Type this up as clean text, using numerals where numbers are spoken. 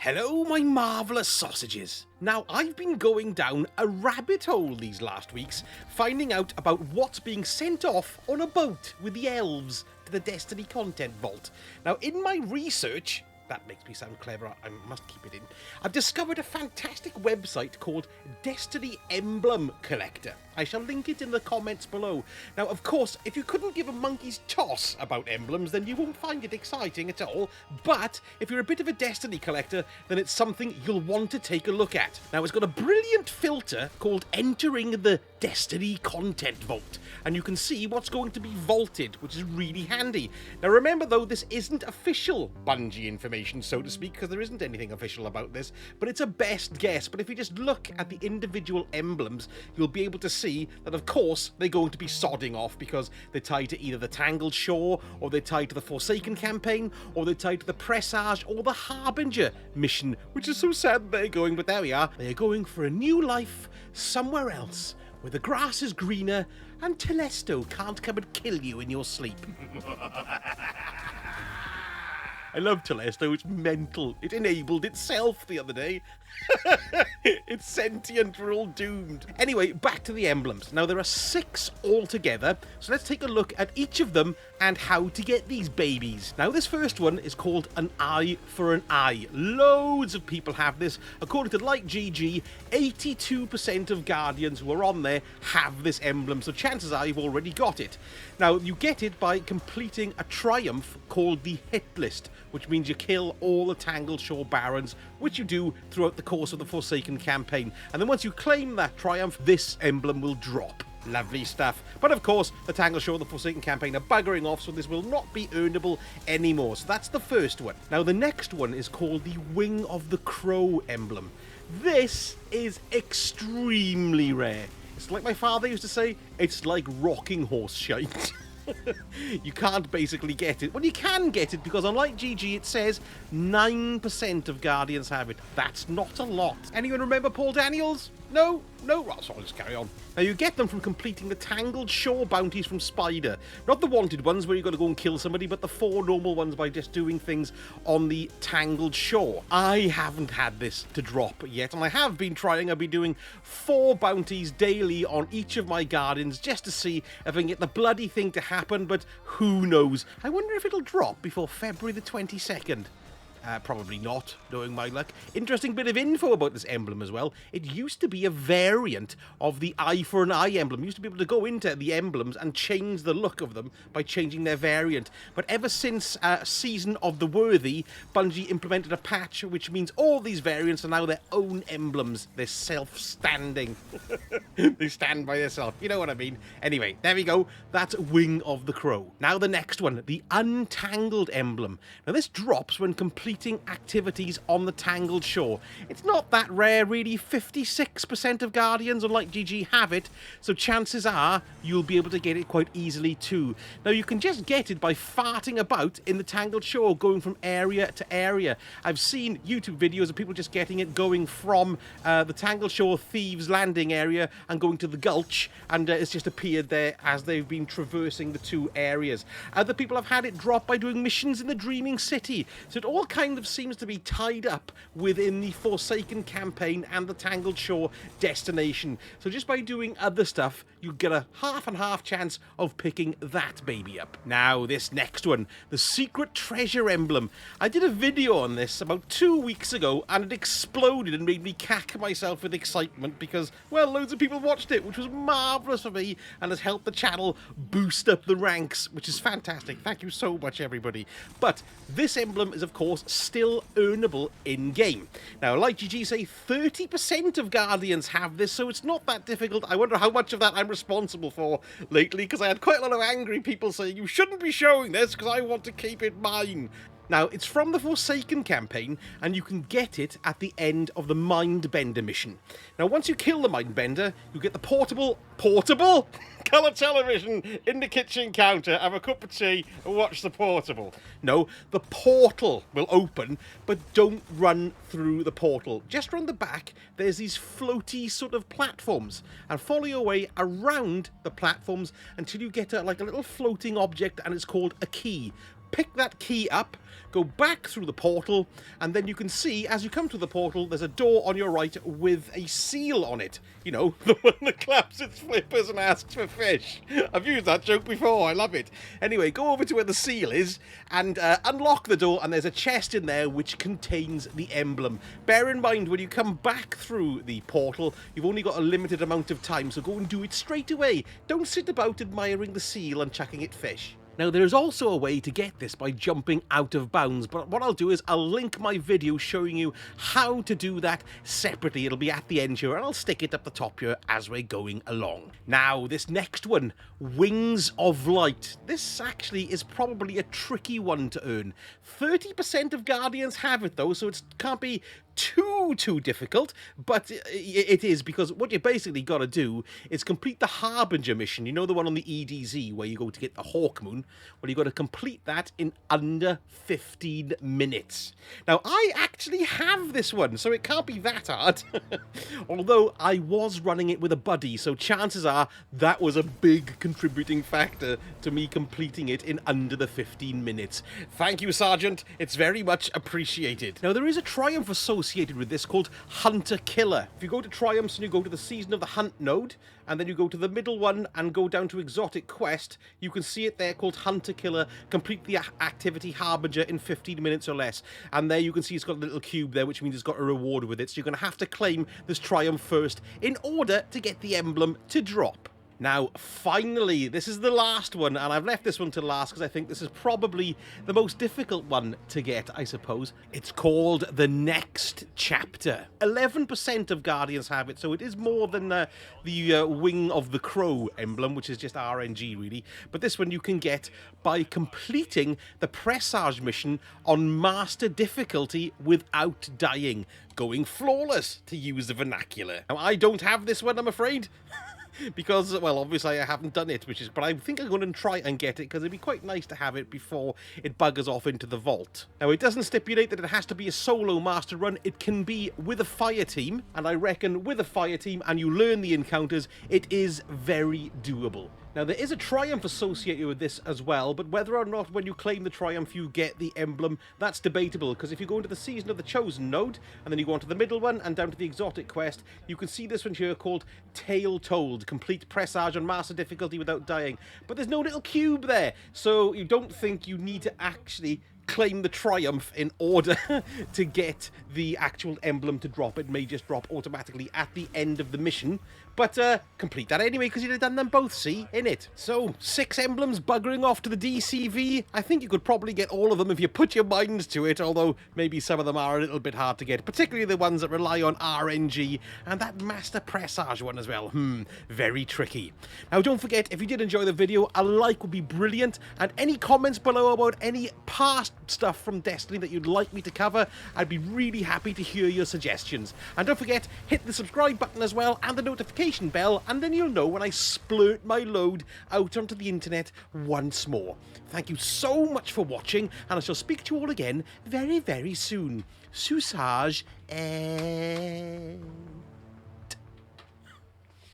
Hello, my marvellous sausages. Now, I've been going down a rabbit hole these last weeks, finding out about what's being sent off on a boat with the elves to the Destiny content vault. Now, in my research, that makes me sound clever, I must keep it in, I've discovered a fantastic website called Destiny Emblem Collector. I shall link it in the comments below. Now, of course, if you couldn't give a monkey's toss about emblems, then you won't find it exciting at all. But if you're a bit of a Destiny collector, then it's something you'll want to take a look at. Now, it's got a brilliant filter called Entering the Destiny Content Vault, and you can see what's going to be vaulted, which is really handy. Now, remember, though, this isn't official Bungie information, so to speak, because there isn't anything official about this, but it's a best guess. But if you just look at the individual emblems, you'll be able to see that, of course, they're going to be sodding off because they're tied to either the Tangled Shore, or they're tied to the Forsaken campaign, or they're tied to the Presage or the Harbinger mission, which is so sad they're going, but there we are. They're going for a new life somewhere else, where the grass is greener and Telesto can't come and kill you in your sleep. I love Telesto, it's mental. It enabled itself the other day. It's sentient, we're all doomed. Anyway, back to the emblems. Now, there are 6 altogether, so let's take a look at each of them and how to get these babies. Now, this first one is called an Eye for an Eye. Loads of people have this. According to LikeGG, 82% of Guardians who are on there have this emblem, so chances are you've already got it. Now, you get it by completing a triumph called the Hit List, which means you kill all the Tangled Shore Barons, which you do throughout the course of the Forsaken campaign. And then once you claim that triumph, this emblem will drop. Lovely stuff. But of course, the Tangled Shore and the Forsaken campaign are buggering off, so this will not be earnable anymore. So that's the first one. Now, the next one is called the Wing of the Crow emblem. This is extremely rare. It's like my father used to say, it's like rocking horse shite. You can't basically get it. Well, you can get it because unlike GG, it says 9% of Guardians have it. That's not a lot. Anyone remember Paul Daniels? No? No? Well, so I'll just carry on. Now, you get them from completing the Tangled Shore bounties from Spider. Not the wanted ones where you've got to go and kill somebody, but the 4 normal ones by just doing things on the Tangled Shore. I haven't had this to drop yet, and I have been trying. I've been doing 4 bounties daily on each of my Guardians just to see if I can get the bloody thing to happen, but who knows? I wonder if it'll drop before February the 22nd. Probably not, knowing my luck. Interesting bit of info about this emblem as well. It used to be a variant of the Eye for an Eye emblem. You used to be able to go into the emblems and change the look of them by changing their variant. But ever since Season of the Worthy, Bungie implemented a patch which means all these variants are now their own emblems. They're self-standing. They stand by themselves. You know what I mean? Anyway, there we go. That's Wing of the Crow. Now the next one, the Untangled Emblem. Now this drops when completing activities on the Tangled Shore. It's not that rare, really. 56% of Guardians, unlike GG, have it, so chances are you'll be able to get it quite easily too. Now, you can just get it by farting about in the Tangled Shore, going from area to area. I've seen YouTube videos of people just getting it, going from the Tangled Shore Thieves Landing area and going to the Gulch, and it's just appeared there as they've been traversing the 2 areas. Other people have had it drop by doing missions in the Dreaming City, so it all kind of seems to be tied up within the Forsaken campaign and the Tangled Shore destination. So just by doing other stuff, you get a half and half chance of picking that baby up. Now, this next one, the Secret Treasure Emblem. I did a video on this about 2 weeks ago, and it exploded and made me cack myself with excitement because, well, loads of people watched it, which was marvellous for me and has helped the channel boost up the ranks, which is fantastic. Thank you so much, everybody. But this emblem is, of course, still earnable in-game. Now, like GG say, 30% of Guardians have this, so it's not that difficult. I wonder how much of that I'm responsible for lately, because I had quite a lot of angry people saying, you shouldn't be showing this, because I want to keep it mine. Now, it's from the Forsaken campaign, and you can get it at the end of the Mindbender mission. Now, once you kill the Mindbender, you get the portable colour television in the kitchen counter, have a cup of tea, and watch the portable. No, the portal will open, but don't run through the portal. Just around the back, there's these floaty sort of platforms, and follow your way around the platforms until you get like a little floating object, and it's called a key. pick that key up, go back through the portal, and then you can see, as you come to the portal, there's a door on your right with a seal on it. You know, the one that claps its flippers and asks for fish. I've used that joke before, I love it. Anyway, go over to where the seal is, and unlock the door, and there's a chest in there which contains the emblem. Bear in mind, when you come back through the portal, you've only got a limited amount of time, so go and do it straight away. Don't sit about admiring the seal and chucking it fish. Now, there is also a way to get this by jumping out of bounds, but what I'll do is I'll link my video showing you how to do that separately. It'll be at the end here, and I'll stick it up the top here as we're going along. Now, this next one, Wings of Light. This actually is probably a tricky one to earn. 30% of Guardians have it, though, so it can't be too difficult, but it is, because what you basically got to do is complete the Harbinger mission. You know, the one on the EDZ where you go to get the Hawk Moon? Well, you got to complete that in under 15 minutes. Now, I actually have this one, so it can't be that hard. Although I was running it with a buddy, so chances are that was a big contributing factor to me completing it in under the 15 minutes. Thank you, Sergeant. It's very much appreciated. Now, there is a triumph associated with this called Hunter Killer. If you go to Triumphs and you go to the Season of the Hunt node, and then you go to the middle one and go down to Exotic Quest, you can see it there called Hunter Killer. Complete the activity Harbinger in 15 minutes or less. And there you can see it's got a little cube there, which means it's got a reward with it. So you're going to have to claim this triumph first in order to get the emblem to drop. Now, finally, this is the last one, and I've left this one to last because I think this is probably the most difficult one to get, I suppose. It's called The Next Chapter. 11% of Guardians have it, so it is more than the Wing of the Crow emblem, which is just RNG, really. But this one you can get by completing the Presage mission on Master Difficulty without dying. Going flawless, to use the vernacular. Now, I don't have this one, I'm afraid. Because, well, obviously I haven't done it, but I think I'm going to try and get it, because it'd be quite nice to have it before it buggers off into the vault. Now, it doesn't stipulate that it has to be a solo master run. It can be with a fire team, and I reckon with a fire team and you learn the encounters, it is very doable. Now, there is a triumph associated with this as well, but whether or not when you claim the triumph you get the emblem, that's debatable, because if you go into the Season of the Chosen node, and then you go on to the middle one, and down to the Exotic Quest, you can see this one here called Tale Told, complete Presage on Master Difficulty without dying. But there's no little cube there, so you don't think you need to actually claim the triumph in order to get the actual emblem to drop. It may just drop automatically at the end of the mission, but complete that anyway, because you'd have done them both, see, in it. So, 6 emblems buggering off to the DCV. I think you could probably get all of them if you put your minds to it, although maybe some of them are a little bit hard to get, particularly the ones that rely on RNG, and that Master Presage one as well. Very tricky. Now, don't forget, if you did enjoy the video, a like would be brilliant, and any comments below about any past stuff from Destiny that you'd like me to cover, I'd be really happy to hear your suggestions. And don't forget, hit the subscribe button as well, and the notification bell, and then you'll know when I splurt my load out onto the internet once more. Thank you so much for watching, and I shall speak to you all again very, very soon. Susage.